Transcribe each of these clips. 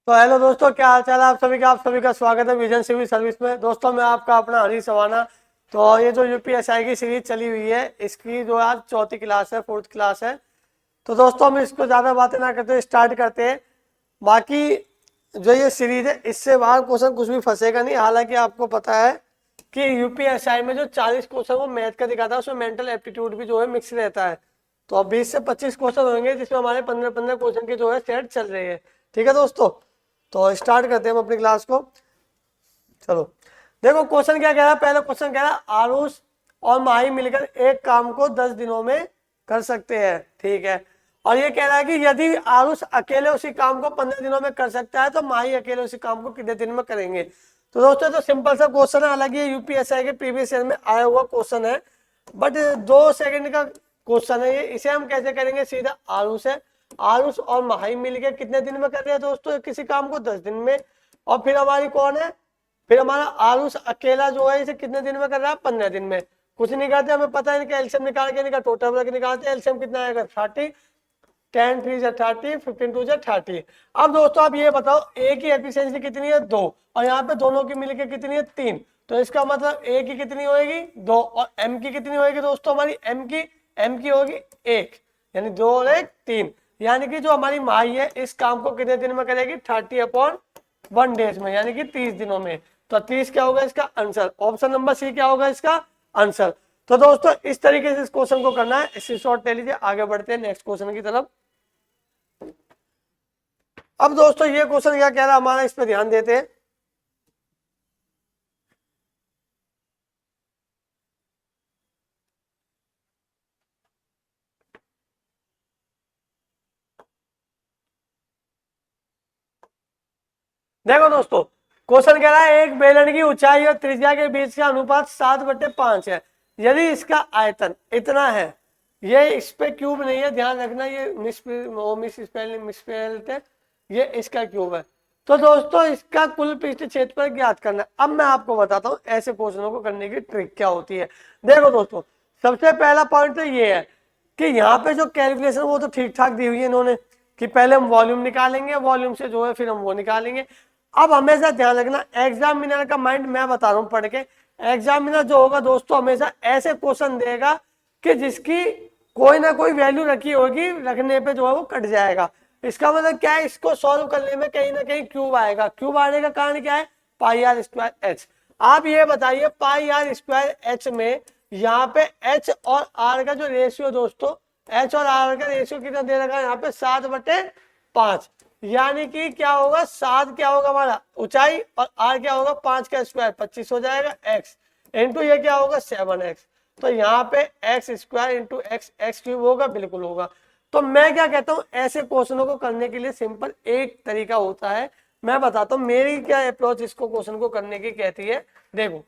तो हेलो दोस्तों, क्या हाल चाल है आप सभी का स्वागत है विजन सिविल सर्विस में। दोस्तों मैं आपका अपना हरीश सवाना। तो ये जो यूपीएसआई की सीरीज चली हुई है, इसकी जो आज चौथी क्लास है, फोर्थ क्लास है। तो दोस्तों हम इसको ज़्यादा बातें ना करते स्टार्ट करते हैं। बाकी जो ये सीरीज है, इससे बाहर क्वेश्चन कुछ भी फंसेगा नहीं। हालांकि आपको पता है कि यूपीएसआई में जो 40 क्वेश्चन वो मैथ का दिखाता है, उसमें मेंटल एप्टीट्यूड भी जो है मिक्स रहता है। तो अब 20 से 25 क्वेश्चन होंगे, जिसमें हमारे 15-15 क्वेश्चन की जो है सेट चल रही है। ठीक है दोस्तों, तो स्टार्ट करते हैं हम अपनी क्लास को। चलो देखो क्वेश्चन क्या कह रहा है। पहला क्वेश्चन कह रहा है आरुष और माही मिलकर एक काम को 10 दिनों में कर सकते हैं। ठीक है, और ये कह रहा है कि यदि आरुष अकेले उसी काम को 15 दिनों में कर सकता है तो माही अकेले उसी काम को कितने दिन में करेंगे। तो दोस्तों तो सिंपल सा क्वेश्चन है। हालांकि ये यूपीएसआई के प्रीवियस ईयर में आया हुआ क्वेश्चन है, बट 2 सेकंड का क्वेश्चन है ये। इसे हम कैसे करेंगे, सीधा आरुष है, आरुष और माही मिलकर कितने दिन में कर रहे हैं दोस्तों किसी काम को, 10 दिन में। और फिर हमारी कौन है, फिर हमारा आरुष अकेला जो है इसे कितने दिन में कर रहा है, 15 दिन में। कुछ नहीं करते, हमें पता है इनका एलसीएम निकाल के इनका टोटल वर्क निकालते हैं। एलसीएम कितना आएगा, 30, 10 3 जा 30, 15 2 जा 30। अब दोस्तों आप ये बताओ, ए की एफिशिएंसी कितनी है, 2, और यहाँ पे दोनों की मिलकर कितनी है, 3। तो इसका मतलब ए की कितनी होगी, 2, और एम की कितनी होगी दोस्तों, हमारी एम की होगी 1, यानी 2 और 1 3। यानी कि जो हमारी माई है इस काम को कितने दिन में करेगी, 30/1 डेज में, यानी कि 30 दिनों में। तो 30 क्या होगा इसका आंसर, ऑप्शन नंबर सी क्या होगा इसका आंसर। तो दोस्तों इस तरीके से इस क्वेश्चन को करना है। इसी शॉर्ट ले लीजिए, आगे बढ़ते हैं नेक्स्ट क्वेश्चन की तरफ। अब दोस्तों ये क्वेश्चन क्या कह रहा है हमारा, इस पे ध्यान देते हैं। देखो दोस्तों क्वेश्चन कह रहा है एक बेलन की ऊंचाई और त्रिज्या के बीच का अनुपात 7/5 है। यदि इसका आयतन इतना है, ये इस पे क्यूब नहीं है, ध्यान रखना, ये मिसस्पेल्ड है, ये इसका क्यूब है। तो दोस्तों इसका कुल पृष्ठ क्षेत्रफल ज्ञात करना है। अब मैं आपको बताता हूँ ऐसे क्वेश्चनों को करने की ट्रिक क्या होती है। देखो दोस्तों सबसे पहला पॉइंट तो ये है कि यहाँ पे जो कैलकुलेशन वो तो ठीक ठाक दी हुई है इन्होंने, कि पहले हम वॉल्यूम निकालेंगे, वॉल्यूम से जो है फिर हम वो निकालेंगे। अब हमेशा ध्यान रखना, एग्जामिनर का माइंड मैं बता रहा हूँ पढ़ के, एग्जामिनर जो होगा दोस्तों हमेशा ऐसे क्वेश्चन देगा कि जिसकी कोई ना कोई वैल्यू रखी होगी, रखने पे जो है वो कट जाएगा। इसका मतलब क्या है, इसको सॉल्व करने में कहीं ना कहीं क्यूब आएगा। क्यूब आने का कारण क्या है, पाई आर स्क्वायर एच। आप ये बताइए पाई आर स्क्वायर एच में यहाँ पे एच और आर का जो रेशियो दोस्तों, एच और आर का रेशियो कितना दे रखा है यहाँ पे, 7/5। यानी कि क्या होगा, 7 क्या होगा हमारा ऊंचाई, और आर क्या होगा 5 का स्क्वायर 25 हो जाएगा एक्स, इंटू ये क्या होगा 7x। तो यहाँ पे x square into x cube होगा, बिल्कुल होगा। तो मैं क्या कहता हूँ, ऐसे क्वेश्चनों को करने के लिए सिंपल एक तरीका होता है, मैं बताता हूँ मेरी क्या अप्रोच इसको क्वेश्चन को करने की कहती है। देखो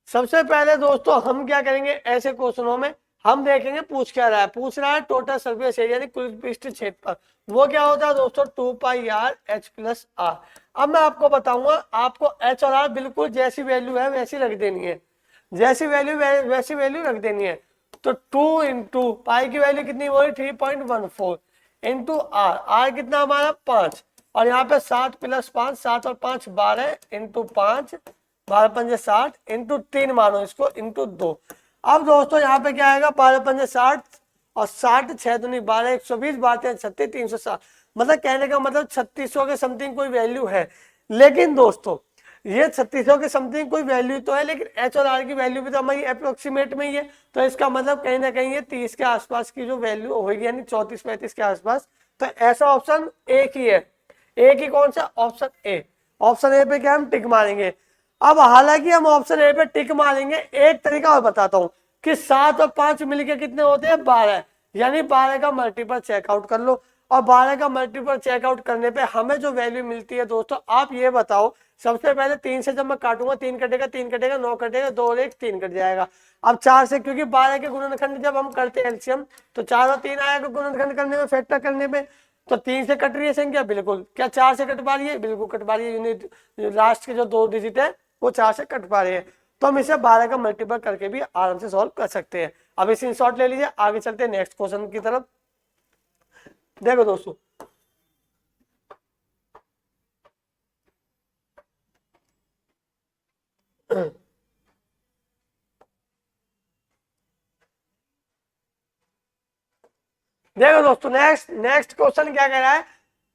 सबसे पहले दोस्तों हम क्या करेंगे, ऐसे क्वेश्चनों में हम देखेंगे पूछ क्या रहा है। पूछ रहा है टोटल सरफेस एरिया यानी कुल पृष्ठ क्षेत्रफल, वो क्या होता है दोस्तों 2πr/h+r। अब मैं आपको बताऊंगा, आपको एच और आर बिल्कुल जैसी वैल्यू है वैसी रख देनी है, जैसी वैल्यू वैसी वैल्यू रख देनी है। तो 2 इंटू पाई की वैल्यू कितनी बोली 3.14 इंटू आर, आर कितना हमारा 5, और यहाँ पे 7 + 5, 7 और 5 12 इंटू 5, 12 पंजे 60 इंटू 3 मानो इसको इंटू 2। अब दोस्तों यहाँ पे क्या आएगा, 12 पंजे 60 और 60 6 दूनी 12, 120 बातें 36 360। मतलब कहने का मतलब 3600 के समथिंग कोई वैल्यू है। लेकिन दोस्तों ये 3600 के समथिंग कोई वैल्यू तो है, लेकिन एच और आर की वैल्यू भी तो हमारी अप्रोक्सीमेट में ही है। तो इसका मतलब कहीं ना कहीं ये 30 के आसपास की जो वैल्यू होगी, यानी 34-35 के आसपास। तो ऐसा ऑप्शन एक ही है, एक ही कौन सा, ऑप्शन ए। ऑप्शन ए पे क्या हम टिक मारेंगे। अब हालांकि हम ऑप्शन ए पे टिक मारेंगे, एक तरीका और बताता हूं कि 7 और 5 मिलके कितने होते हैं 12, यानी 12 का मल्टीपल चेकआउट कर लो। और 12 का मल्टीपल चेकआउट करने पे हमें जो वैल्यू मिलती है दोस्तों, आप ये बताओ, सबसे पहले 3 से जब मैं काटूंगा 3 कटेगा, 3 कटेगा, 9 कटेगा, 2 और 1 3 कट जाएगा। अब 4 से, क्योंकि 12 के गुणनखंड जब हम करते हैं एलसीएम, तो 4 और 3 आएगा गुणनखंड करने में, फैक्टर करने में। तो 3 से कट रही है संख्या, बिल्कुल। क्या 4 से कट पा रही है, बिल्कुल कट पा रही है। यूनिट लास्ट के जो 2 डिजिट है वो 4 से कट पा रहे हैं। तो हम इसे 12 का मल्टीपल करके भी आराम से सॉल्व कर सकते हैं। अब इसे शॉर्ट ले लीजिए, आगे चलते हैं नेक्स्ट क्वेश्चन की तरफ। देखो दोस्तों, देखो दोस्तों, नेक्स्ट नेक्स्ट क्वेश्चन क्या कह रहा है,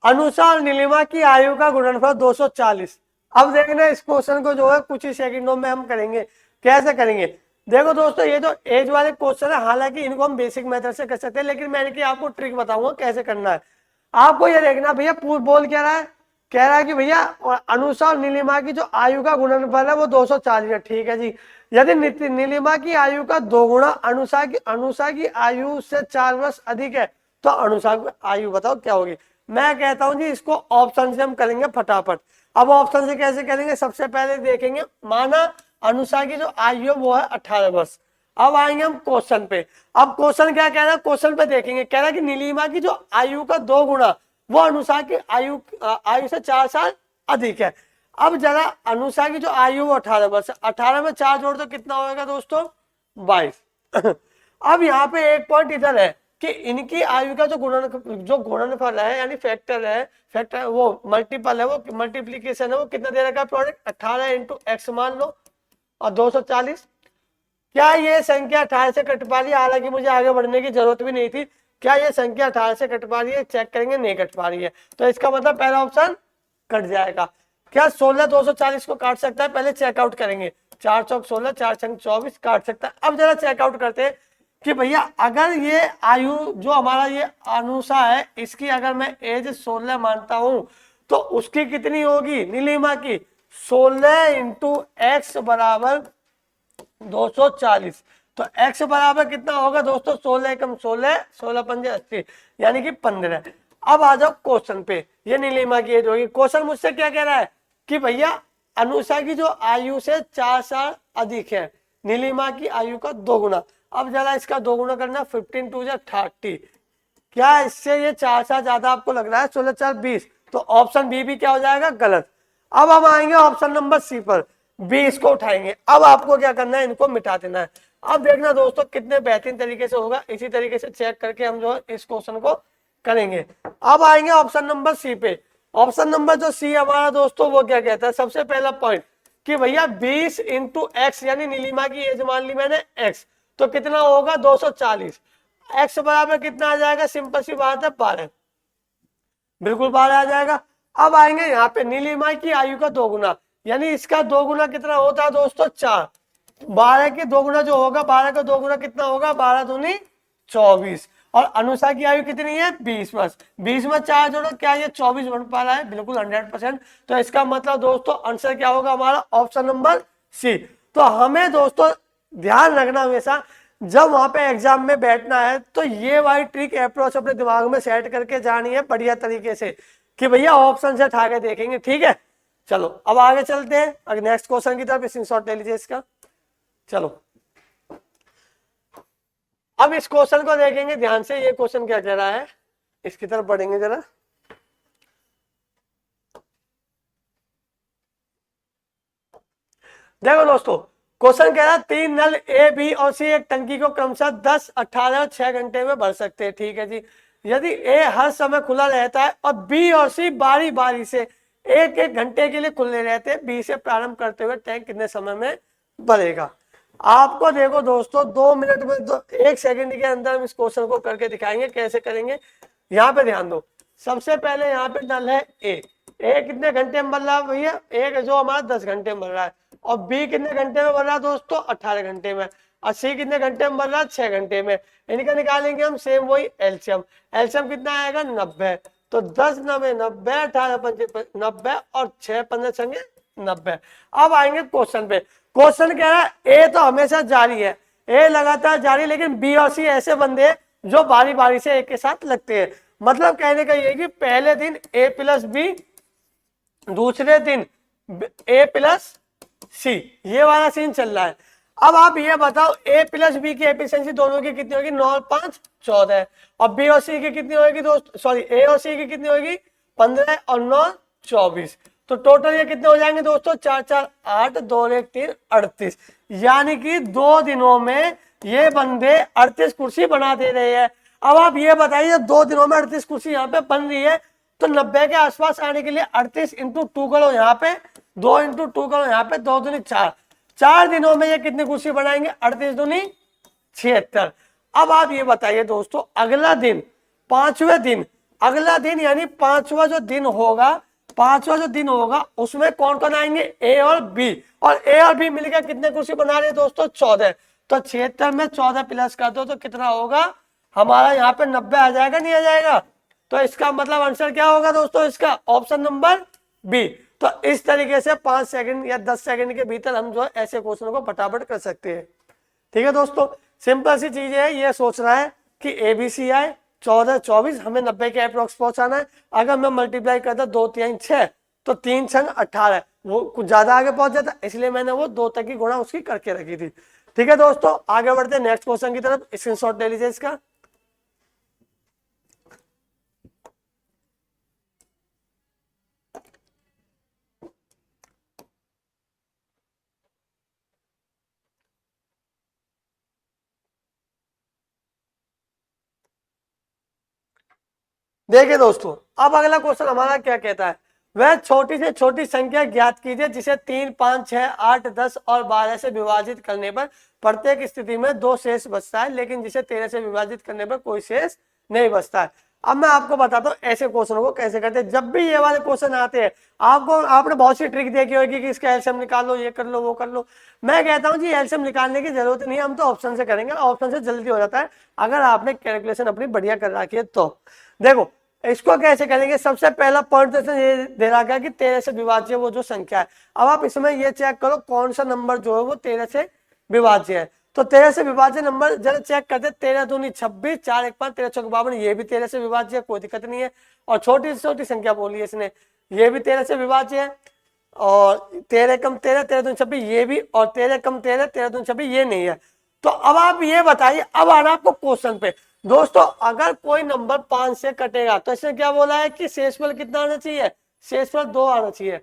अनुषा और नीलिमा की आयु का गुणनफल 240। अब देखना इस क्वेश्चन को जो है कुछ ही सेकंडों में हम करेंगे। कैसे करेंगे, देखो दोस्तों, ये जो एज वाले क्वेश्चन है, हालांकि इनको हम बेसिक मेथड से कर सकते हैं, लेकिन मैंने कि आपको ट्रिक बताऊंगा कैसे करना है। आपको ये देखना भैया, बोल क्या रहा है, कह रहा है कि भैया अनुषा और नीलिमा की जो आयु का गुणनफल है वो 240 है। ठीक है जी, यदि नीलिमा की आयु का 2 गुना अनुषा की आयु से 4 वर्ष अधिक है, तो अनुषा की आयु बताओ क्या होगी। मैं कहता हूं जी, इसको ऑप्शन से हम करेंगे फटाफट। अब ऑप्शन से कैसे करेंगे, सबसे पहले देखेंगे, माना अनुषा की जो आयु है वो है 18 वर्ष। अब आएंगे हम क्वेश्चन पे। अब क्वेश्चन क्या कह रहा है, क्वेश्चन पे देखेंगे, कह रहा है कि नीलिमा की जो आयु का 2 गुना वो अनुषा की आयु से 4 साल अधिक है। अब जरा अनुषा की जो आयु वो 18 वर्ष, 18 में 4 जोड़ तो कितना होगा दोस्तों, 22। अब यहाँ पे एक पॉइंट इधर है कि इनकी आयु का जो गुणनफल है, यानी फैक्टर वो मल्टीपल है, वो मल्टीप्लीकेशन है, वो कितना दे रखा है प्रोडक्ट, 18 इंटू एक्स मान लो और 240। क्या ये संख्या 18 से कट पा रही है, हालांकि मुझे आगे बढ़ने की जरूरत भी नहीं थी। क्या ये संख्या 18 से कट पा रही है, चेक करेंगे, नहीं कट पा रही है, तो इसका मतलब पहला ऑप्शन कट जाएगा। क्या 16 240 को काट सकता है, पहले चेकआउट करेंगे, 4 चौक 16, 4 छंग 24 काट सकता है। अब जरा चेकआउट करते हैं कि भैया अगर ये आयु जो हमारा ये अनुषा है, इसकी अगर मैं एज 16 मानता हूं, तो उसकी कितनी होगी नीलिमा की, 16 इंटू एक्स बराबर 240। तो x बराबर कितना होगा दोस्तों, 16 कम 16, 16 पंजे 80, यानी कि 15। अब आ जाओ क्वेश्चन पे, ये नीलिमा की एज होगी। क्वेश्चन मुझसे क्या कह रहा है कि भैया अनुषा की जो आयु से 4 साल अधिक है, नीलिमा की आयु का 2 गुना। अब जरा इसका 2 गुना करना, 15 टू 30। क्या इससे ये 4 साल ज्यादा आपको लग रहा है, 16 4 20, तो ऑप्शन बी भी क्या हो जाएगा, गलत। अब हम आएंगे ऑप्शन नंबर सी पर, 20 को उठाएंगे। अब आपको क्या करना है, इनको मिटा देना है। अब देखना दोस्तों कितने बेहतरीन तरीके से होगा, इसी तरीके से चेक करके हम जो है इस क्वेश्चन को करेंगे। अब आएंगे ऑप्शन नंबर सी पे। ऑप्शन नंबर जो सी हमारा दोस्तों वो क्या कहता है, सबसे पहला पॉइंट कि भैया 20 इंटू एक्स, यानी नीलिमा की एज मान ली मैंने एक्स, तो कितना होगा 240। एक्स बराबर कितना आ जाएगा, सिंपल सी बात है 12, बिल्कुल 12 आ जाएगा। अब आएंगे यहाँ पे नीलिमा की आयु का 2 गुना, यानी इसका 2 गुना कितना होता है दोस्तों, 4। 12 के 2 गुना जो होगा, 12 का 2 गुना कितना होगा, 12 दूनी 24। और अनुषा की आयु कितनी है, 20 वर्ष। 20 में 4 जोड़ो, क्या ये 24 बन पा रहा है, बिल्कुल 100%। तो इसका मतलब दोस्तों आंसर क्या होगा हमारा, ऑप्शन नंबर सी। तो हमें दोस्तों ध्यान रखना हमेशा, जब वहां पे एग्जाम में बैठना है, तो ये वाली ट्रिक अप्रोच अपने दिमाग में सेट करके जानी है बढ़िया तरीके से, कि भैया ऑप्शन से उठा के देखेंगे। ठीक है, चलो अब आगे चलते हैं, अगर नेक्स्ट क्वेश्चन की तरफ स्क्रीनशॉट ले लीजिए इसका। चलो अब इस क्वेश्चन को देखेंगे ध्यान से, ये क्वेश्चन क्या कह रहा है, इसकी तरफ बढ़ेंगे जरा। देखो दोस्तों, क्वेश्चन कह रहा है 3 नल ए बी और सी एक टंकी को क्रमशः 10 18 और 6 घंटे में भर सकते हैं। ठीक है जी, यदि ए हर समय खुला रहता है और बी और सी बारी बारी से एक एक घंटे के लिए खुले रहते हैं, बी से प्रारंभ करते हुए टैंक कितने समय में भरेगा। आपको देखो दोस्तों 2 मिनट में 1 सेकंड के अंदर हम इस क्वेश्चन को करके दिखाएंगे, कैसे करेंगे। यहाँ पे ध्यान दो, सबसे पहले यहाँ पे नल है ए कितने घंटे में भर रहा है भैया, एक जो हमारा 10 घंटे में भर रहा है, और बी कितने घंटे में भर रहा है दोस्तों, 18 घंटे में, और सी कितने घंटे में भर रहा है, 6 घंटे में। इनका निकालेंगे हम सेम वही एलसीएम। एलसीएम कितना आएगा, 90। तो 10 9 90, 18 5 90 और 6 15 संगे 90। अब आएंगे क्वेश्चन पे। क्वेश्चन कह रहा है ए तो हमेशा जारी है, ए लगातार जारी, लेकिन बी और सी ऐसे बंदे हैं जो बारी बारी से एक के साथ लगते हैं। मतलब कहने का ये कि पहले दिन ए प्लस बी, दूसरे दिन ए प्लस सी, ये वाला सीन चल रहा है। अब आप ये बताओ ए प्लस बी की एफिशिएंसी दोनों की कितनी होगी, 9 और 5 14, और बी और सी की कितनी होगी दोस्त, सॉरी ए और सी की कितनी होगी, 15 और 9 24। तो टोटल ये कितने हो जाएंगे दोस्तों, 4 4 8 2 1 3 38। यानी कि 2 दिनों में ये बंदे 38 कुर्सी बना दे रहे हैं। अब आप ये बताइए 2 दिनों में 38 कुर्सी यहाँ पे बन रही है, तो 90 के आसपास आने के लिए 38 इंटू 2 करो यहाँ पे, 2 इंटू 2 करो यहाँ पे, 2 दूनी 4, 4 दिनों में ये कितनी कुर्सी बनाएंगे, 38 दूनी 76। अब आप ये बताइए दोस्तों अगला दिन, पांचवें दिन, अगला दिन यानी पांचवा जो दिन होगा, पांचवा जो दिन होगा उसमें कौन कौन आएंगे, ए और बी, और ए और बी मिलकर कितने कुर्सी बना रहे हैं दोस्तों, 14। तो 76 में 14 प्लस कर दो तो कितना होगा हमारा यहाँ पे 90 आ जाएगा, नहीं आ जाएगा। तो इसका मतलब आंसर क्या होगा दोस्तों, इसका ऑप्शन नंबर बी। तो इस तरीके से 5 सेकंड या 10 सेकंड के भीतर हम जो ऐसे क्वेश्चन को फटाफट कर सकते हैं। ठीक है दोस्तों, सिंपल सी चीज है, ये सोचना है कि एबीसी आए 14 24 हमें 90 के अप्रोक्स पहुंचाना है। अगर मैं मल्टीप्लाई करता 2 3 6 तो 3 6 18, वो कुछ ज्यादा आगे पहुंच जाता, इसलिए मैंने वो 2 तक की गुणा उसकी करके रखी थी। ठीक है दोस्तों, आगे बढ़ते हैं नेक्स्ट क्वेश्चन की तरफ, स्क्रीनशॉट ले लीजिए इसका। देखिए दोस्तों, अब अगला क्वेश्चन हमारा क्या कहता है, वह छोटी से छोटी संख्या ज्ञात कीजिए जिसे 3 5 6 8 10 और 12 से विभाजित करने पर प्रत्येक स्थिति में 2 शेष बचता है, लेकिन जिसे 13 से विभाजित करने पर कोई शेष नहीं बचता है। अब मैं आपको बताता हूँ ऐसे क्वेश्चन को कैसे करते हैं। जब भी ये वाले क्वेश्चन आते हैं, आपने बहुत सी ट्रिक देखी होगी कि इसका एलसीएम निकाल लो, ये कर लो, वो कर लो। मैं कहता हूँ जी एलसीएम निकालने की जरूरत नहीं है, हम तो ऑप्शन से करेंगे, ऑप्शन से जल्दी हो जाता है अगर आपने कैलकुलेशन अपनी बढ़िया कर रखी है तो। देखो इसको कैसे करेंगे, सबसे पहला पॉइंट तो ये दे रखा है कि 13 से विभाज्य वो जो संख्या है। अब आप इसमें ये चेक करो कौन सा नंबर जो है वो 13 से विभाज्य है। तो 13 से विभाज्य नंबर जरा चेक करते, 13 दूनी 26, 4 1 5, 13 चौक 52, ये भी 13 से विभाज्य है, कोई दिक्कत नहीं है। और छोटी से छोटी संख्या बोली है इसने, ये भी 13 से विभाज्य है। और 13 कम 13, 13 दूनी 26 ये भी, और 13 कम 13, 13 दूनी 26 ये नहीं है। तो अब आप ये बताइए, अब आना आपको क्वेश्चन पे दोस्तों, अगर कोई नंबर 5 से कटेगा तो इसने क्या बोला है कि शेषफल कितना आना चाहिए, शेषफल 2 आना चाहिए।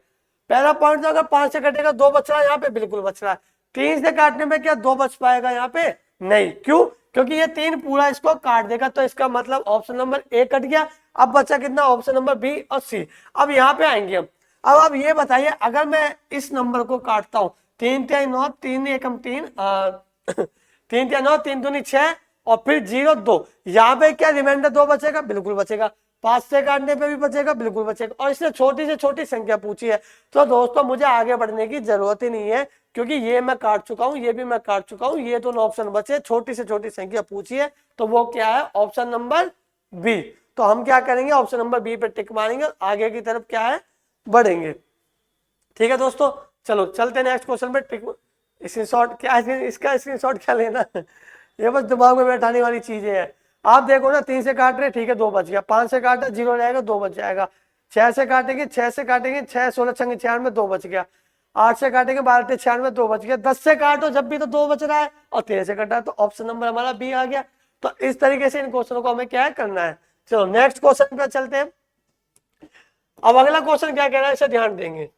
पहला पॉइंट, तो अगर 5 से कटेगा 2 बच रहा है, यहाँ पे बिल्कुल बच रहा है। 3 से काटने में क्या 2 बच पाएगा यहाँ पे, नहीं। क्यों, क्योंकि ये 3 पूरा इसको काट देगा, तो इसका मतलब ऑप्शन नंबर ए कट गया। अब बचा कितना, ऑप्शन नंबर बी और सी। अब यहाँ पे आएंगे हम। अब आप ये बताइए, अगर मैं इस नंबर को काटता हूँ, 3 3 9, 3 एकम 3, 3 3 9, 3 दूनी 6 और फिर 0 2, यहाँ पे क्या रिमाइंडर 2 बचेगा, बिल्कुल बचेगा। 5 से काटने पे भी बचेगा, बिल्कुल बचेगा। और इसने छोटी से छोटी संख्या पूछी है, तो दोस्तों मुझे आगे बढ़ने की जरूरत ही नहीं है, क्योंकि ये मैं काट चुका हूँ, ये भी मैं काट चुका हूँ, ये दोनों ऑप्शन बचे। छोटी से छोटी संख्या पूछी है, तो वो क्या है, ऑप्शन नंबर बी। तो हम क्या करेंगे, ऑप्शन नंबर बी पे टिक मारेंगे, आगे की तरफ क्या है, बढ़ेंगे। ठीक है दोस्तों, चलो चलते नेक्स्ट क्वेश्चन पे। टिक स्क्रीनशॉट क्या है, इसका स्क्रीनशॉट क्या लेना ये बस दिमाग में बैठाने वाली चीजें हैं। आप देखो ना, 3 से काट रहे, ठीक है 2 बच गया। 5 से काटा 0 रहेगा, 2 बच जाएगा। 6 से काटेंगे, 6 से काटेंगे, 6 16 6 96, 2 बच गया। 8 से काटेंगे, 12 96, 2 बच गया। 10 से काटो जब भी तो 2 बच रहा है, और 13 से काटा तो ऑप्शन नंबर हमारा बी आ गया। तो इस तरीके से इन क्वेश्चनों को हमें क्या है करना है। चलो नेक्स्ट क्वेश्चन पे चलते हैं। अब अगला क्वेश्चन क्या कह रहा है, इसे ध्यान देंगे।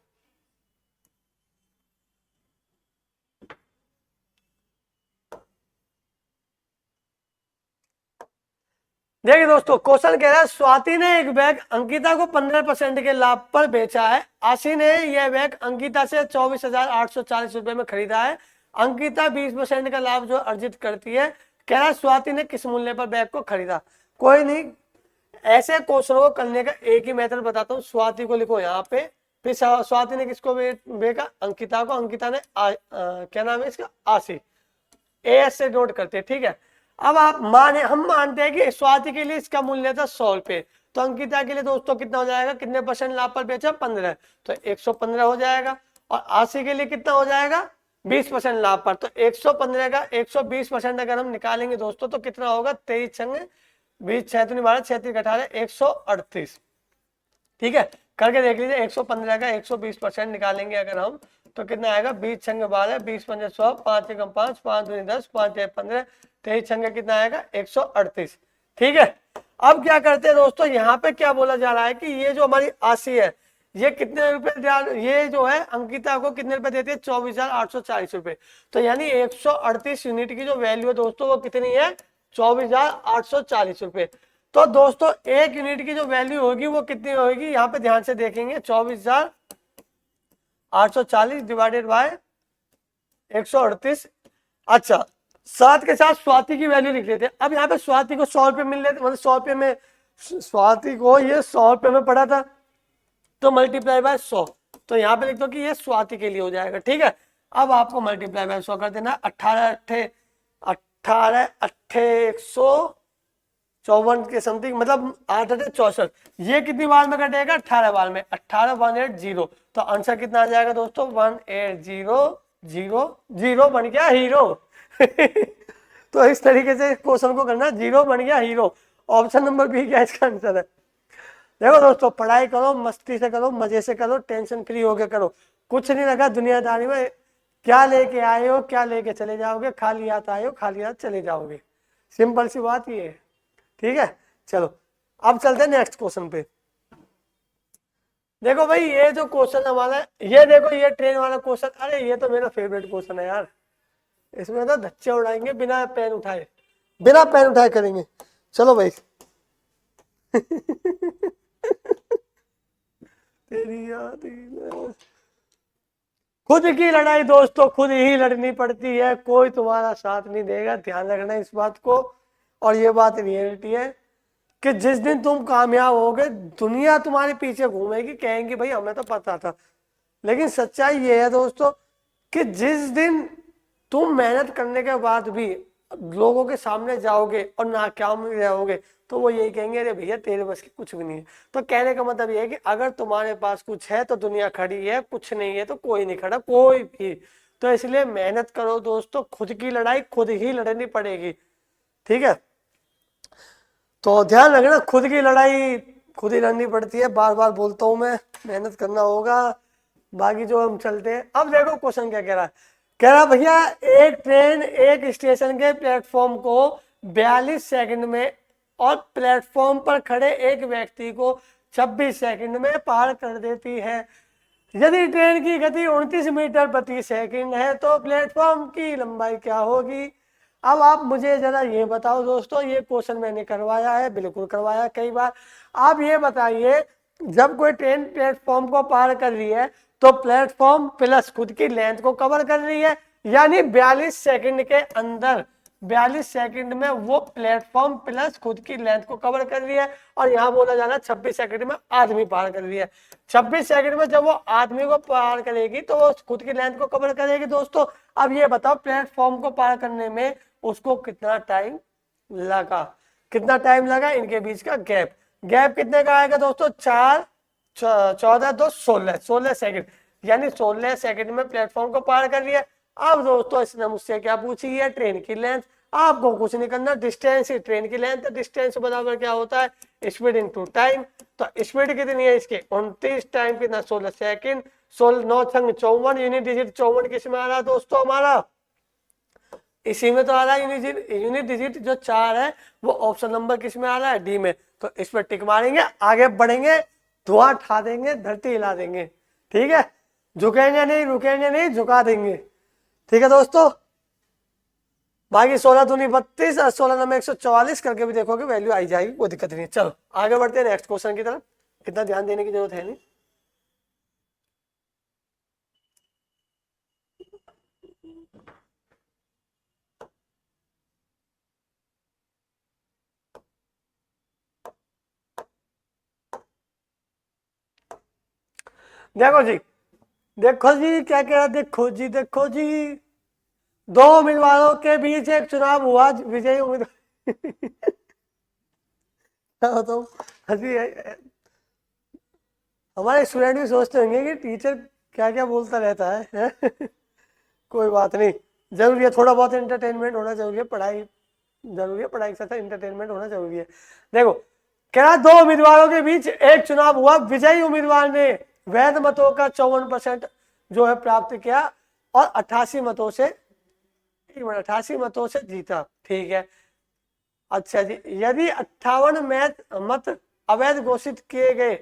देखिए दोस्तों, क्वेश्चन कह रहा है स्वाति ने एक बैग अंकिता को 15% के लाभ पर बेचा है। आशी ने यह बैग अंकिता से 24,840 रुपए में खरीदा है। अंकिता 20% का लाभ जो अर्जित करती है। कह रहा है स्वाति ने किस मूल्य पर बैग को खरीदा। कोई नहीं, ऐसे क्वेश्चन को करने का एक ही मेथड बताता हूँ। स्वाति को लिखो यहाँ पे, फिर स्वाति ने किसको बेचा, अंकिता को। अंकिता ने क्या नाम है इसका, आशी। एस से नोट करते हैं, ठीक है। अब आप हम मानते हैं कि स्वाति के लिए इसका मूल्य था 100 रुपए, तो अंकिता के लिए दोस्तों कितना हो जाएगा, कितने परसेंट लाभ पर बेचा, 15, तो 115 हो जाएगा। और आशी के लिए कितना हो जाएगा, 20% लाभ पर, तो 115 का 120% अगर हम निकालेंगे दोस्तों तो कितना होगा, 23 छंग 20 6 12 36 18 138। ठीक है, करके देख लीजिए। 115 का 120% निकालेंगे अगर हम तो कितना आएगा, 20 छंग 12, 20 पंजे 100, 5 एकम 5, 5 दूनी 10, 5 6 15, 23 छंग कितना आएगा, 138। ठीक है, अब क्या करते हैं दोस्तों, यहाँ पे क्या बोला जा रहा है कि ये जो हमारी आशी है ये कितने रुपए, ये जो है अंकिता को कितने रुपए देती है, 24,840 रुपए। तो यानी 138 यूनिट की जो वैल्यू है दोस्तों वो कितनी है, 24,840 रुपये। तो दोस्तों 1 यूनिट की जो वैल्यू होगी वो कितनी होगी, यहाँ पे ध्यान से देखेंगे, 24,840 डिवाइडेड बाय 138। अच्छा, साथ के साथ स्वाति की वैल्यू लिख लेते हैं। अब यहाँ पे स्वाति को 100 रुपये मिल रहे थे, मतलब 100 रुपये में स्वाति को ये 100 रुपये में पड़ा था, तो मल्टीप्लाई बाय 100, तो यहाँ पे लिख दो कि ये स्वाति के लिए हो जाएगा। ठीक है, अब आपको मल्टीप्लाई बाय 100 कर देना। 18 अट्ठे 154 के समथिंग, मतलब 8 अट्ठे 64। ये कितनी बार में कटेगा, 18 बार में। 18 180, तो आंसर कितना आ जाएगा दोस्तों, 18000 बन गया हीरो। तो इस तरीके से क्वेश्चन को करना, 0 बन गया हीरो। ऑप्शन नंबर बी क्या इसका आंसर है। देखो दोस्तों, पढ़ाई करो, मस्ती से करो, मजे से करो, टेंशन फ्री होके करो। कुछ नहीं लगा दुनियादारी में, क्या लेके आए हो क्या लेके चले जाओगे, खाली हाथ आए हो खाली हाथ चले जाओगे, सिंपल सी बात ये है। ठीक है, चलो अब चलते हैं नेक्स्ट क्वेश्चन पे। देखो भाई, ये जो क्वेश्चन हमारा, ये देखो ये ट्रेन वाला क्वेश्चन, अरे ये तो मेरा फेवरेट क्वेश्चन है यार। इसमें तो धच्चे उड़ाएंगे बिना पेन उठाए, बिना पेन उठाए करेंगे। चलो भाई। तेरी याद खुद की लड़ाई दोस्तों खुद ही लड़नी पड़ती है, कोई तुम्हारा साथ नहीं देगा, ध्यान रखना इस बात को। और ये बात रियलिटी है कि जिस दिन तुम कामयाब होगे, दुनिया तुम्हारे पीछे घूमेगी, कहेंगे भाई हमें तो पता था। लेकिन सच्चाई ये है दोस्तों कि जिस दिन तुम मेहनत करने के बाद भी लोगों के सामने जाओगे और नाकाम रहोगे, तो वो यही कहेंगे अरे भैया तेरे बस की कुछ भी नहीं है। तो कहने का मतलब ये है कि अगर तुम्हारे पास कुछ है तो दुनिया खड़ी है, कुछ नहीं है तो कोई नहीं खड़ा, कोई भी। तो इसलिए मेहनत करो दोस्तों, खुद की लड़ाई खुद ही लड़नी पड़ेगी। ठीक है, तो ध्यान रखना, खुद की लड़ाई खुद ही लड़नी पड़ती है, बार बार बोलता हूं मैं, मेहनत करना होगा। बाकी जो हम चलते हैं, अब देखो क्वेश्चन क्या कह रहा है। कह रहा भैया एक ट्रेन एक स्टेशन के प्लेटफॉर्म को 42 सेकंड में और प्लेटफॉर्म पर खड़े एक व्यक्ति को 26 सेकंड में पार कर देती है। यदि ट्रेन की गति 29 मीटर प्रति सेकंड है तो प्लेटफॉर्म की लंबाई क्या होगी। अब आप मुझे जरा ये बताओ दोस्तों, ये क्वेश्चन मैंने करवाया है, बिल्कुल करवाया कई बार। आप ये बताइए, जब कोई ट्रेन प्लेटफॉर्म को पार कर रही है तो प्लेटफॉर्म प्लस खुद की लेंथ को कवर कर रही है, यानी 42 सेकंड के अंदर, 42 सेकंड में वो प्लेटफॉर्म प्लस खुद की लेंथ को कवर कर रही है। और यहाँ बोला जा रहा है 26 सेकंड में आदमी पार कर रही है। 26 सेकंड में जब वो आदमी को पार करेगी तो वो खुद की लेंथ को कवर करेगी दोस्तों। अब ये बताओ प्लेटफॉर्म को पार करने में उसको कितना टाइम लगा, कितना टाइम लगा, इनके बीच का गैप, गैप कितने का आएगा दोस्तों, 4 14 2 16 सेकंड, यानी 16 सेकंड में प्लेटफॉर्म को पार कर रही है। अब दोस्तों इसने मुझसे क्या पूछी है, ट्रेन की लेंथ। आपको कुछ नहीं करना, डिस्टेंस ही ट्रेन की लेंथ, डिस्टेंस बराबर क्या होता है, स्पीड इनटू टाइम। तो स्पीड कितनी है इसके 29, टाइम कितना 16 सेकंड, 16 9 छंग 54, यूनिट डिजिट 54 किस में आ रहा है दोस्तों हमारा, इसी में तो आ रहा है। यूनिट डिजिट जो 4 है वो ऑप्शन नंबर किस में आ रहा है, डी में। तो इस पर टिक मारेंगे, आगे बढ़ेंगे, धुआं उठा देंगे, धरती हिला देंगे। ठीक है, झुकेंगे नहीं, रुकेंगे नहीं, झुका देंगे। ठीक है दोस्तों, बाकी 16 दूनी 32 और 16 नंबर 144 करके भी देखोगे वैल्यू आई जाएगी, कोई दिक्कत नहीं है। चलो आगे बढ़ते हैं नेक्स्ट क्वेश्चन की तरफ, इतना ध्यान देने की जरूरत है नहीं। देखो जी, देखो जी क्या कह रहा, देखो जी, देखो जी, दो उम्मीदवारों के बीच एक चुनाव हुआ, विजयी उम्मीदवार तो हंसी हमारे स्टूडेंट भी सोचते होंगे कि टीचर क्या क्या बोलता रहता है, कोई बात नहीं, जरूरी है थोड़ा बहुत एंटरटेनमेंट होना जरूरी है, पढ़ाई जरूरी है, पढ़ाई के साथ एंटरटेनमेंट होना जरूरी है। देखो कह रहा दो उम्मीदवारों के बीच एक चुनाव हुआ, विजयी उम्मीदवार ने वैध मतों का 54% जो है प्राप्त किया और 88 मतों से 88 मतों से जीता। ठीक है, अच्छा जी, यदि 58 मत अवैध घोषित किए गए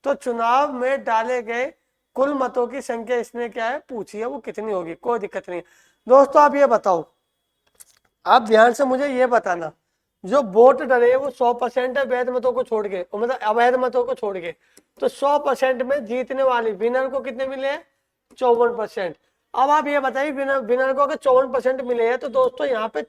तो चुनाव में डाले गए कुल मतों की संख्या इसने क्या है पूछी है, वो कितनी होगी। कोई दिक्कत नहीं दोस्तों, आप ये बताओ, आप ध्यान से मुझे ये बताना, जो वोट डले वो 100% है वैध मतों को छोड़ के, मतलब अवैध मतों को छोड़ के। तो 100% में जीतने वाली विनर को कितने मिले हैं? 54%। अब आप ये बताइए विनर को अगर 54% मिले हैं तो दोस्तों यहाँ पे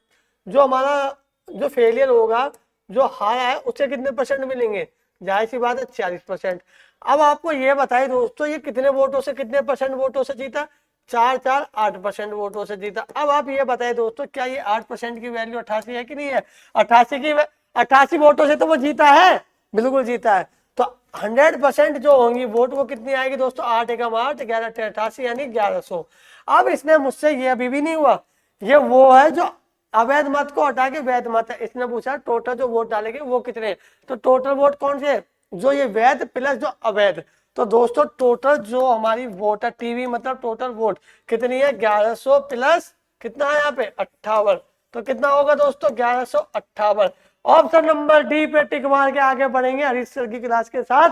जो हमारा जो फेलियर होगा, जो हारा है, उससे कितने परसेंट मिलेंगे? जाहिर सी बात है 40%। अब आपको ये बताइए दोस्तों ये कितने वोटों से, कितने परसेंट वोटों से जीता? 8% वोटों से जीता। अब आप ये बताइए दोस्तों क्या ये 8% की वैल्यू 88 है कि नहीं है? 88 वोटों से तो वो जीता है, बिल्कुल जीता है। तो 100% जो होंगी वोट वो कितनी आएगी दोस्तों? 8 एकम 8, 11 88 यानी 1100। अब इसने मुझसे ये अभी भी नहीं हुआ, ये वो है जो अवैध मत को हटा के वैध मत है। इसने पूछा टोटल जो वोट डालेंगे वो कितने, तो टोटल वोट कौन से? जो ये वैध प्लस जो अवैध। तो दोस्तों टोटल जो हमारी वोट है टीवी मतलब टोटल वोट कितनी है? 1100 प्लस कितना है यहाँ पे? 58। तो कितना होगा दोस्तों? 1158। ऑप्शन नंबर डी पे टिक मार के आगे बढ़ेंगे हरीश सर की क्लास के साथ।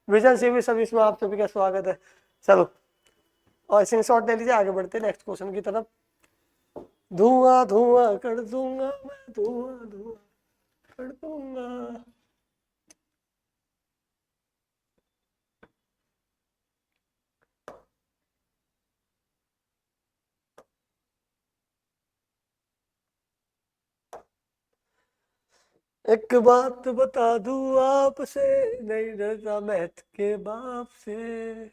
विजन सिविल सर्विस में आप सभी का स्वागत है। चलो और स्क्रीनशॉट ले लीजिए, आगे बढ़ते नेक्स्ट क्वेश्चन की तरफ। धुआं धुआं कर दूंगा मैं, धुआं धुआं कर दूंगा। एक बात बता दूं आपसे, नहीं डरता मैथ के बाप से।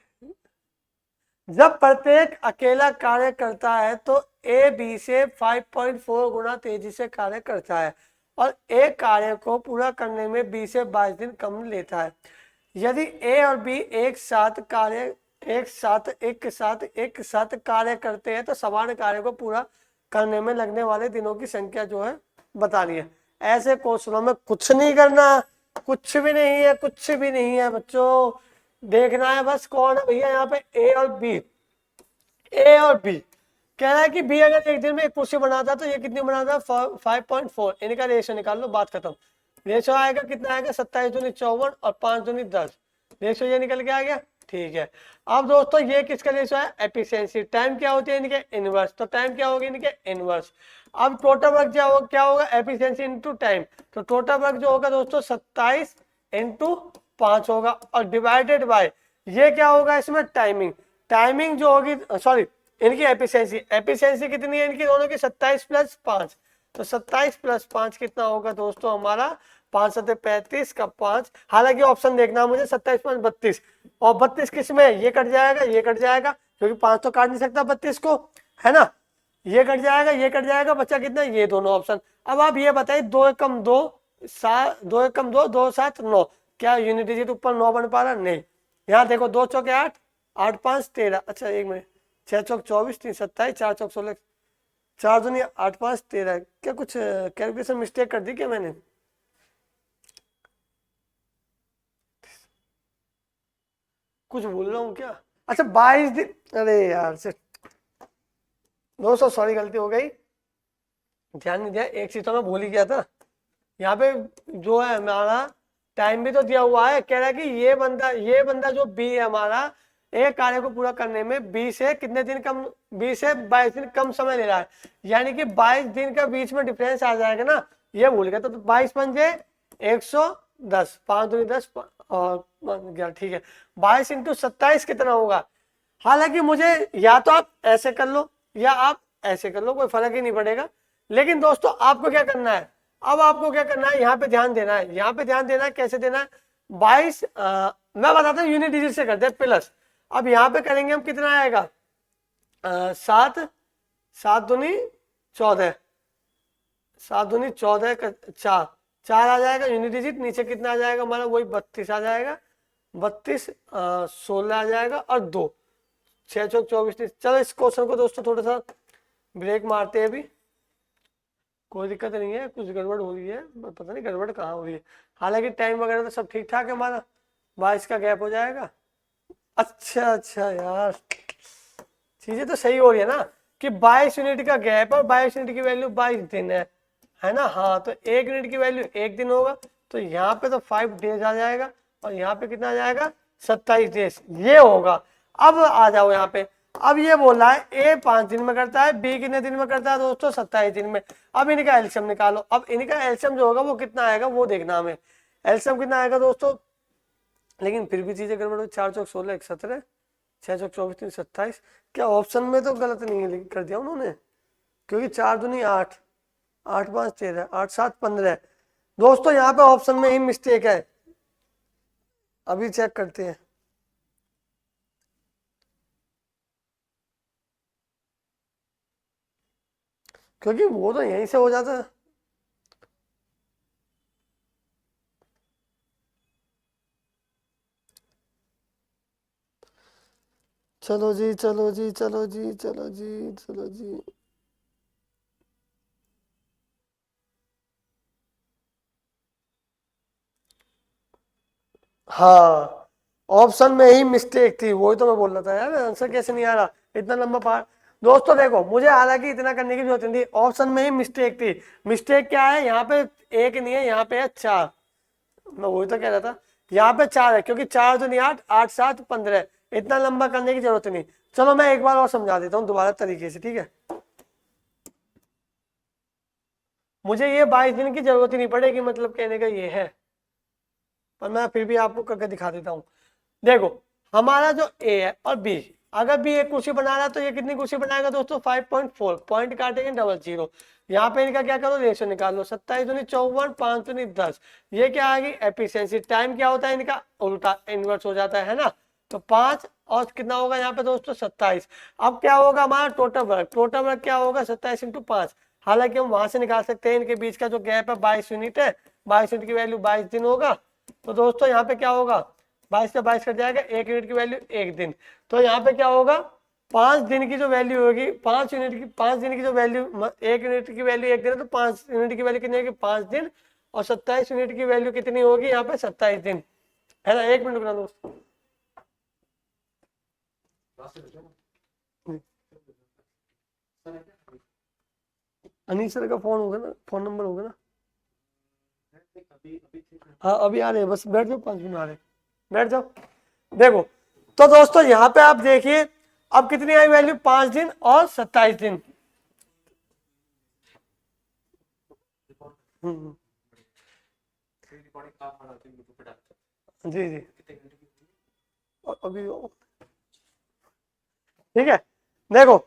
जब प्रत्येक अकेला कार्य करता है तो ए बी से 5.4 गुना तेजी से कार्य करता है और एक कार्य को पूरा करने में बी से 22 दिन कम लेता है। यदि ए और बी एक साथ कार्य करते हैं तो समान कार्य को पूरा करने में लगने वाले दिनों की संख्या जो है बतानी है। ऐसे क्वेश्चनों में कुछ नहीं करना, कुछ भी नहीं है, कुछ भी नहीं है बच्चों। देखना है बस कौन है भैया यहाँ पे ए और बी। ए और बी कह रहा है कि बी अगर एक दिन में एक कुर्सी बनाता तो ये कितनी बनाता? 5.4। इनका रेशो निकाल लो, बात खत्म। रेशो आएगा कितना आएगा? 27 दूनी 54 और 5 दूनी 10। रेशो ये निकल के आ गया, ठीक है। अब दोस्तों ये किसका रेशो है? एफिशिएंसी। टाइम क्या होती है इनके? इनवर्स। तो टाइम क्या होगी इनके? इनवर्स। अब टोटल वर्क क्या होगा? Efficiency into time. तो टोटल वर्क जो होगा दोस्तों 27 इंटू 5 होगा और डिवाइडेड बाय ये क्या होगा इसमें? टाइमिंग। टाइमिंग जो होगी, सॉरी इनकी एफिशिएंसी कितनी है इनकी दोनों की? 27 प्लस 5। तो 27 प्लस 5 कितना होगा दोस्तों हमारा? 5 7 35 का 5। हालांकि ऑप्शन देखना मुझे, 27 5 32 और 32 किस में? ये कट जाएगा, ये कट जाएगा क्योंकि 5 तो काट नहीं सकता 32 को, है ना। ये कट जाएगा, ये कट जाएगा, बच्चा कितना? ये दोनों ऑप्शन। अब आप ये बताइए 2 एकम 2 7, 2 एकम 2 2 7 9, क्या यूनिट डिजिट ऊपर 9 बन पा रहा? नहीं। यहाँ देखो 2 चौके 8, 8 5 13। अच्छा एक मिनट, 6 चौक 24, 3 27, 4 चौक 16, 4 दूनी 8 5 13। क्या कुछ कैलकुलेशन मिस्टेक कर दी क्या मैंने? कुछ भूल रहा हूँ क्या? अच्छा 22 दिन, अरे यार से दोस्तों सॉरी गलती हो गई, ध्यान नहीं दिया। एक चीज तो मैं भूल ही गया था। यहाँ पे जो है हमारा टाइम भी तो दिया हुआ है। कह रहा है कि ये बंदा जो बी है हमारा, एक कार्य को पूरा करने में बी से कितने दिन कम, बी से 22 दिन कम समय ले रहा है। यानी कि 22 दिन का बीच में डिफरेंस आ जाएगा ना, ये भूल गया। तो 22 पंजे 110, 5 दूनी 10 और 11, ठीक है। 22 इंटू 27 कितना होगा? हालांकि मुझे या तो आप ऐसे कर लो या आप ऐसे कर लो, कोई फर्क ही नहीं पड़ेगा। लेकिन दोस्तों आपको क्या करना है? अब आपको क्या करना है? यहाँ पे ध्यान देना है, यहाँ पे ध्यान देना है। कैसे देना है? 22 मैं बताता हूँ, यूनिट डिजिट से करते हैं प्लस। अब यहाँ पे करेंगे हम, कितना आएगा? 7 7 दूनी 14, 7 दूनी 14 का 4 4 आ जाएगा यूनिट डिजिट। नीचे कितना आ जाएगा हमारा? वही 32 आ जाएगा, 32 16 आ जाएगा और 2 6 चौक 24। चलो इस क्वेश्चन को दोस्तों थोड़ा सा ब्रेक मारते हैं अभी, कोई दिक्कत नहीं है। कुछ गड़बड़ हो रही है, पता नहीं गड़बड़ कहाँ हो रही है। हालांकि टाइम वगैरह तो सब ठीक ठाक है हमारा। 22 का गैप हो जाएगा। अच्छा यार चीजें तो सही हो रही है ना, कि 22 यूनिट का गैप और 22 यूनिट की वैल्यू 22 दिन है ना। हाँ तो 1 यूनिट की वैल्यू 1 दिन होगा। तो यहाँ पे तो 5 डेज आ जाएगा और यहाँ पे कितना आ जाएगा? 27 डेज, ये होगा। अब आ जाओ यहाँ पे, अब ये बोल रहा है ए 5 दिन में करता है, बी कितने दिन में करता है दोस्तों 27 दिन में। अब इनका एलसीएम निकालो। अब इनका एलसीएम जो होगा वो कितना आएगा वो देखना हमें। एलसीएम कितना आएगा दोस्तों, लेकिन फिर भी चीजें गड़बड़ हो। 4 चौक 16 1 17, 6 चौक 24 3 27। क्या ऑप्शन में तो गलत नहीं है कर दिया उन्होंने, क्योंकि 4 दूनी 8, 8 5 13, 8 7 15। दोस्तों यहाँ पे ऑप्शन में ही मिस्टेक है, अभी चेक करते हैं। क्योंकि वो तो यहीं से हो जाता है। चलो जी चलो जी चलो जी चलो जी चलो जी। हाँ, ऑप्शन में ही मिस्टेक थी, वही तो मैं बोल रहा था यार, आंसर कैसे नहीं आ रहा इतना लंबा पार्ट। दोस्तों देखो, मुझे हालांकि इतना करने की जरूरत नहीं थी, ऑप्शन में ही मिस्टेक थी। मिस्टेक क्या है, यहाँ पे एक नहीं है, यहाँ पे है 4। मैं वही तो कह रहा था, यहाँ पे 4 है, क्योंकि 4 तो नहीं 8, 8 7 15। इतना लंबा करने की जरूरत नहीं। चलो मैं एक बार और समझा देता हूँ दोबारा तरीके से, ठीक है। मुझे ये 22 दिन की जरूरत ही नहीं पड़ेगी, मतलब कहने का ये है, पर मैं फिर भी आपको करके दिखा देता हूँ। देखो, हमारा जो ए है और बी, अगर बी एक कुर्सी बना रहा है तो ये कितनी कुर्सी बनाएगा दोस्तों 5.4। पॉइंट काटेंगे डबल जीरो। यहाँ पे इनका क्या करो, रेशो निकाल लो। 27 दूनी 54, 5 दूनी 10। ये क्या आएगी एफिशिएंसी। टाइम क्या होता है इनका, उल्टा इनवर्स हो जाता है ना। तो 5 और कितना होगा यहाँ पे दोस्तों 27। अब क्या होगा हमारा टोटल वर्क। टोटल वर्क क्या होगा 27 इंटू 5। हालांकि हम वहां से निकाल सकते हैं, इनके बीच का जो गैप है 22 यूनिट है, 22 यूनिट की वैल्यू 22 दिन होगा। तो दोस्तों यहाँ पे क्या होगा, 22 से 22 कट जाएगा, 1 यूनिट की वैल्यू 1 दिन। तो यहाँ पे क्या होगा, 5 दिन की जो वैल्यू होगी 5 यूनिट की, 5 दिन की जो वैल्यू, 1 यूनिट की वैल्यू 1 दिन है, तो 5 यूनिट की वैल्यू कितनी होगी 5 दिन। और 27 यूनिट की वैल्यू कितनी होगी यहाँ पे 27 दिन, है ना। 1 मिनट रुकना दोस्तों। अनिल सर का फोन होगा ना, फोन नंबर होगा ना। हाँ अभी आ रहे हैं, बस बैठ जाओ, 5 मिनट आ रहे हैं, बैठ जाओ। देखो, तो दोस्तों यहाँ पे आप देखिए, अब कितनी आई वैल्यू 5 दिन और 27 दिन। जी जी, और अभी ठीक है। देखो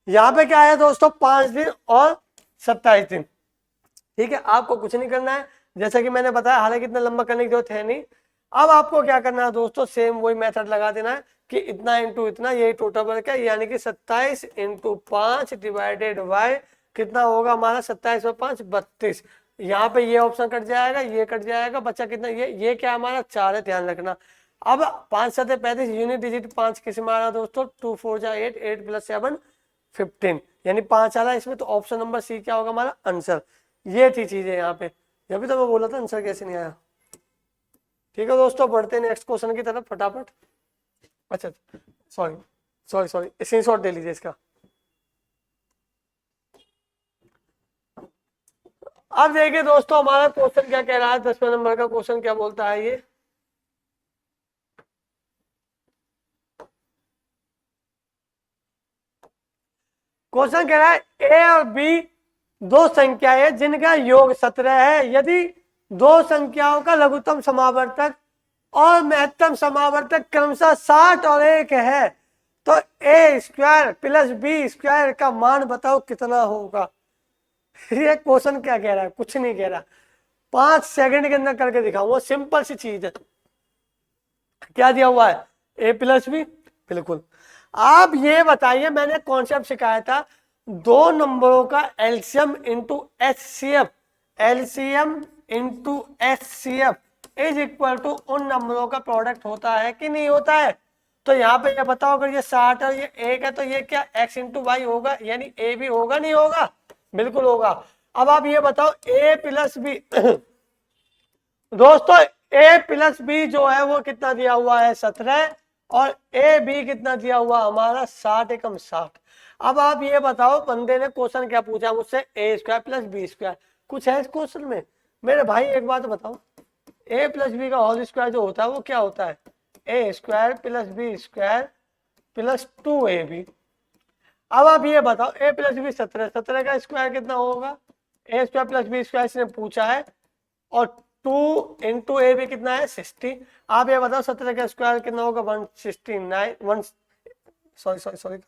यहाँ पे क्या है दोस्तों, 5 दिन और 27 दिन। ठीक है, आपको कुछ नहीं करना है, जैसा कि मैंने बताया, हालांकि इतना लंबा करने की जरूरत है नहीं। अब आपको क्या करना है दोस्तों, सेम वही मेथड लगा देना है कि इतना इंटू इतना, यही टोटल वर्क है, यानी कि 27 इंटू 5 डिवाइडेड बाय कितना होगा हमारा 27 और 5 32। यहाँ पे ये ऑप्शन कट जाएगा, ये कट जाएगा, बच्चा कितना, ये क्या हमारा 4 है, ध्यान रखना। अब 5 7 35 यूनिट डिजिट 5 किस में आ रहा दोस्तों, 2 4 जा 8, 8 + 7 15, यानी 5 आ रहा है इसमें। तो ऑप्शन नंबर सी क्या होगा हमारा आंसर। ये थी चीजें यहाँ पे, जब भी तो मैं बोला था आंसर कैसे नहीं आया। ठीक है दोस्तों, बढ़ते हैं नेक्स्ट क्वेश्चन की तरफ फटाफट। अच्छा, सॉरी सॉरी सॉरी, स्क्रीनशॉट ले लीजिए इसका। अब देखिए दोस्तों, हमारा क्वेश्चन क्या कह रहा है, 10वें नंबर का क्वेश्चन क्या बोलता है ये। क्वेश्चन कह रहा है ए और बी दो संख्याएं जिनका योग 17 है, यदि दो संख्याओं का लघुत्तम समावर्तक और महत्तम समावर्तक क्रमशः 60 और 1 है, तो ए स्क्वायर प्लस बी स्क्वायर का मान बताओ कितना होगा। ये क्वेश्चन क्या कह रहा है, कुछ नहीं कह रहा, 5 सेकंड के अंदर करके दिखाऊंगा, सिंपल सी चीज है। क्या दिया हुआ है, ए प्लस बी, बिल्कुल। आप ये बताइए, मैंने कॉन्सेप्ट सिखाया था, दो नंबरों का LCM into HCF, LCM into HCF is equal to उन नंबरों का प्रोडक्ट होता है कि नहीं होता है। तो यहाँ पे ये बताओ, अगर ये 60 और ये 1 है, तो ये क्या x इंटू वाई होगा, यानी ए भी होगा नहीं होगा, बिल्कुल होगा। अब आप ये बताओ ए प्लस बी दोस्तों, ए प्लस बी जो है वो कितना दिया हुआ है 17, और ए बी कितना दिया हुआ हमारा 60 एकम 60। अब आप ये बताओ, बंदे ने क्वेश्चन क्या पूछा मुझसे, ए स्क्वायर प्लस बी स्क्वायर, कुछ है इस क्वेश्चन में। मेरे भाई एक बात बताओ, ए प्लस बी का होल स्क्वायर जो होता है वो क्या होता है, A square plus B square plus 2ab। अब आप ये बताओ a प्लस बी 17, 17 का स्क्वायर कितना होगा, ए स्क्वायर प्लस बी स्क्वायर इसने पूछा है, और 2 इंटू ए भी कितना है 60। आप ये बताओ 17 का स्क्वायर कितना होगा 169, 1 सॉरी सॉरी सॉरी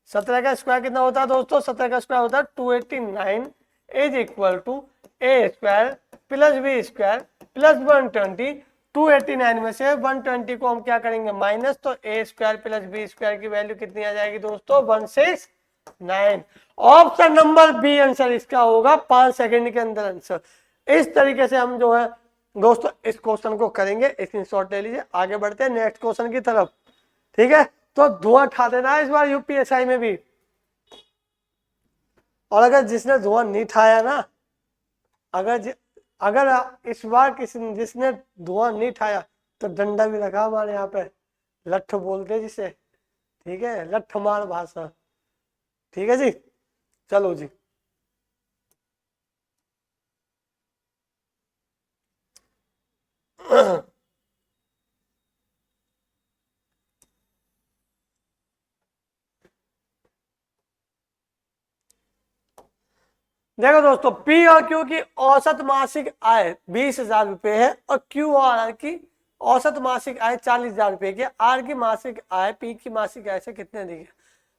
17 का स्क्वायर कितना होता है दोस्तों, 17 का स्क्वायर होता है 289 is equal to a square plus B square plus 120। 289 में से 120 को हम क्या करेंगे माइनस, तो ए स्क्वायर प्लस बी स्क्वायर की वैल्यू कितनी आ जाएगी दोस्तों 169। ऑप्शन नंबर बी आंसर इसका होगा, 5 सेकंड के अंदर आंसर। इस तरीके से हम जो है दोस्तों इस क्वेश्चन को करेंगे, स्क्रीनशॉट ले लीजिए। आगे बढ़ते हैं नेक्स्ट क्वेश्चन की तरफ, ठीक है। तो धुआं ठा देना है इस बार यूपीएसआई में भी, और अगर जिसने धुआं नहीं ठाया ना, अगर इस बार किसी जिसने धुआं नहीं ठाया तो डंडा भी रखा हमारे यहाँ पे, लठ बोलते जिसे, ठीक है, लठ मार भाषा, ठीक है जी। चलो जी, देखो दोस्तों पी और क्यू की औसत मासिक आय 20,000 रुपए है, और क्यू और आर की औसत मासिक आय 40,000 रुपए की। आर की मासिक आय पी की मासिक आय से कितने दी है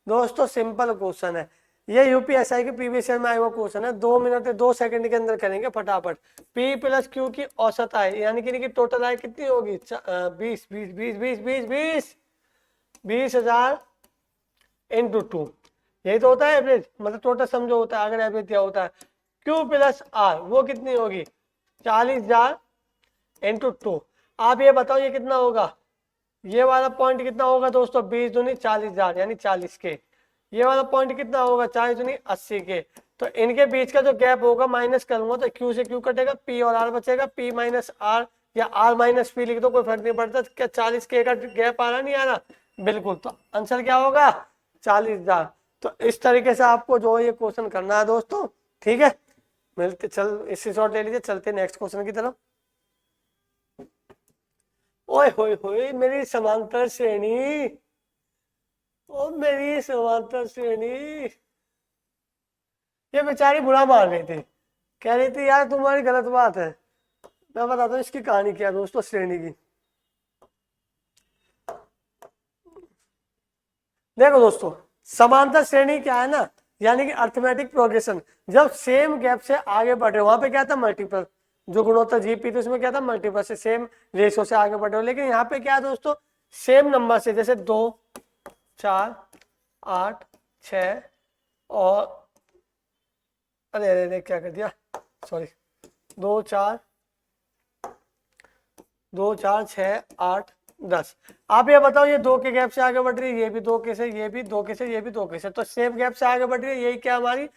दोस्तों, सिंपल क्वेश्चन है ये, यूपीएसआई के प्रीवियस ईयर में आया हुआ क्वेश्चन है। 2 मिनट 2 सेकंड के अंदर करेंगे फटाफट। पी प्लस क्यू की औसत आय यानी कि टोटल आय कितनी होगी 20,000 इंटू 2, यही तो होता है एवरेज, मतलब टोटल समझो होता है, अगर एवरेज दिया होता है। Q प्लस आर वो कितनी होगी 40,000 इंटू 2। आप ये बताओ ये कितना होगा, ये वाला पॉइंट कितना होगा दोस्तों 20 दूनी 40,000 यानी 40 के। ये वाला पॉइंट कितना होगा 40 दूनी 80 के। तो इनके बीच का जो गैप होगा माइनस करूंगा तो Q से Q कटेगा, P और R बचेगा, P माइनस आर या R माइनस पी लिख दो, कोई फर्क नहीं पड़ता। क्या 40 के का गैप आ रहा नहीं आ रहा, बिल्कुल। तो आंसर क्या होगा 40,000। तो इस तरीके से आपको जो ये क्वेश्चन करना है दोस्तों, ठीक है। मिलते चल इससे शॉर्ट ले लीजिए, चलते नेक्स्ट क्वेश्चन की तरफ। ओए होए होए मेरी समांतर श्रेणी, ओ मेरी समांतर श्रेणी, ये बेचारी बुरा मान रही थी, कह रही थी यार तुम्हारी गलत बात है। मैं बताता हूँ इसकी कहानी क्या दोस्तों श्रेणी की। देखो दोस्तों समांतर श्रेणी क्या है ना, यानी कि अर्थमेटिक प्रोग्रेशन। जब सेम गैप से आगे बढ़ रहे हो, वहां पे क्या था मल्टीपल, जो गुणोत्तर जीपी थी उसमें क्या था मल्टीपल से, सेम रेशियो से आगे बढ़ रहे हो। लेकिन यहाँ पे क्या है दोस्तों सेम नंबर से, जैसे 2 4 8 6 और अरे अरे अरे क्या कर दिया, सॉरी 2 4 6 8 10। आप ये बताओ ये 2 के गैप से आगे बढ़ रही है, ये भी 2 के से, ये भी 2 के से, ये भी 2 के से, तो सेम गैप से आगे बढ़ रही है, यही क्या हमारी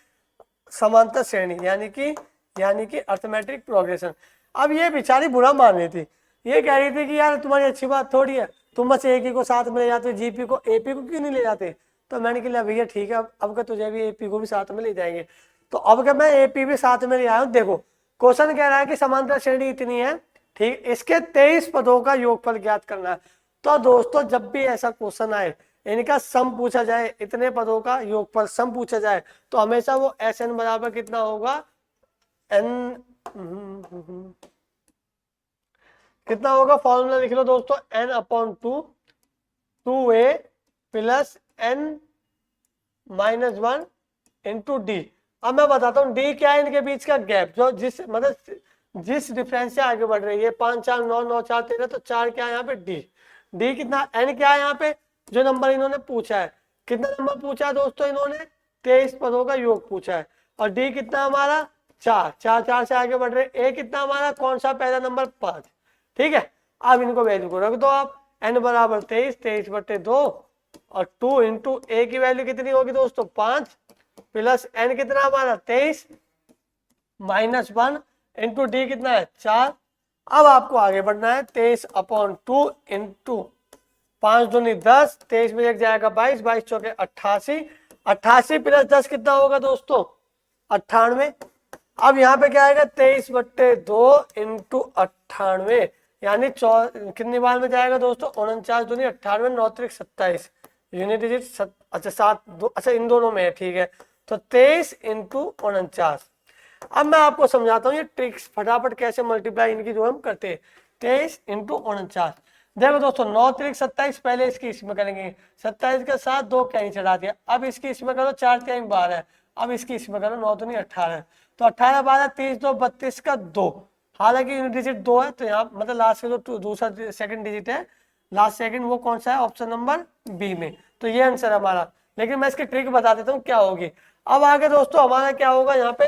समांतर श्रेणी, यानी कि अर्थमेटिक प्रोग्रेशन। अब ये बेचारी बुरा मान रही थी, ये कह रही थी कि यार तुम्हारी अच्छी बात थोड़ी है, तुम बस एक ही को साथ में ले जाते, जीपी को एपी को क्यों नहीं ले जाते। तो मैंने कहा भैया ठीक है, अब का तुझे भी एपी को भी साथ में ले जाएंगे। तो अब क्या मैं एपी भी साथ में ले आया हूँ। देखो क्वेश्चन कह रहा है कि समांतर श्रेणी इतनी है, ठीक, इसके 23 पदों का योगफल ज्ञात करना है। तो दोस्तों जब भी ऐसा क्वेश्चन आए, इनका सम पूछा जाए, इतने पदों का योगफल सम पूछा जाए, तो हमेशा वो एस एन बराबर कितना होगा एन, कितना होगा फॉर्मूला लिख लो दोस्तों, n upon 2 plus n minus 1 into d. अब मैं बताता हूँ डी क्या है, इनके बीच का गैप, जो जिस डिफरेंस से आगे बढ़ रही है, 5 4 9 9 4 13, तो 4 क्या है यहाँ पे डी कितना, एन क्या है यहाँ पे जो नंबर इन्होंने पूछा है, कितना नंबर पूछा है दोस्तों इन्होंने 23 पदों का योग पूछा है, और डी कितना हमारा 4 4 4 से आगे बढ़ रहे, ए कितना हमारा कौन सा पहला नंबर 5, ठीक है। अब इनको वैल्यू को रख दो आप, एन बराबर 23 और 2 इंटू ए की वैल्यू कितनी होगी दोस्तों 5 प्लस एन कितना हमारा 23 माइनस 1 इंटू डी कितना है 4। अब आपको आगे बढ़ना है 23/2 इंटू 5 दूनी 10, 23 में एक जाएगा 22, 22 चौके 88, 88 प्लस 10 कितना होगा दोस्तों 98। अब यहाँ पे क्या आएगा 23/2 इंटू 98, यानी कितनी बार में जाएगा दोस्तों, 49 दूनी 98, 9 त्रिक 27 यूनिट डिजिट अच्छा 7 अच्छा इन दोनों में है, ठीक है। तो 23 इंटू 49। अब मैं आपको समझाता हूँ ये ट्रिक्स फटाफट कैसे मल्टीप्लाई इनकी जो हम करते हैं। 23 इंटू 49, देखो दोस्तों 9 त्रिक 27, पहले इसकी इसमें करेंगे, 27 के साथ 2 कैंसिल चढ़ा दिया, अब इसकी इसमें करो 4 3 12, अब इसकी इसमें करो 9 दूनी 18, तो 18 12 30 2 32 का 2, हालांकि यूनिट डिजिट 2 है तो यहाँ मतलब लास्ट का जो दूसरा सेकंड डिजिट है लास्ट सेकंड वो कौन सा है, ऑप्शन नंबर बी में, तो ये आंसर हमारा। लेकिन मैं इसकी ट्रिक बता देता हूँ क्या होगी। अब आगे दोस्तों हमारा क्या होगा, यहाँ पे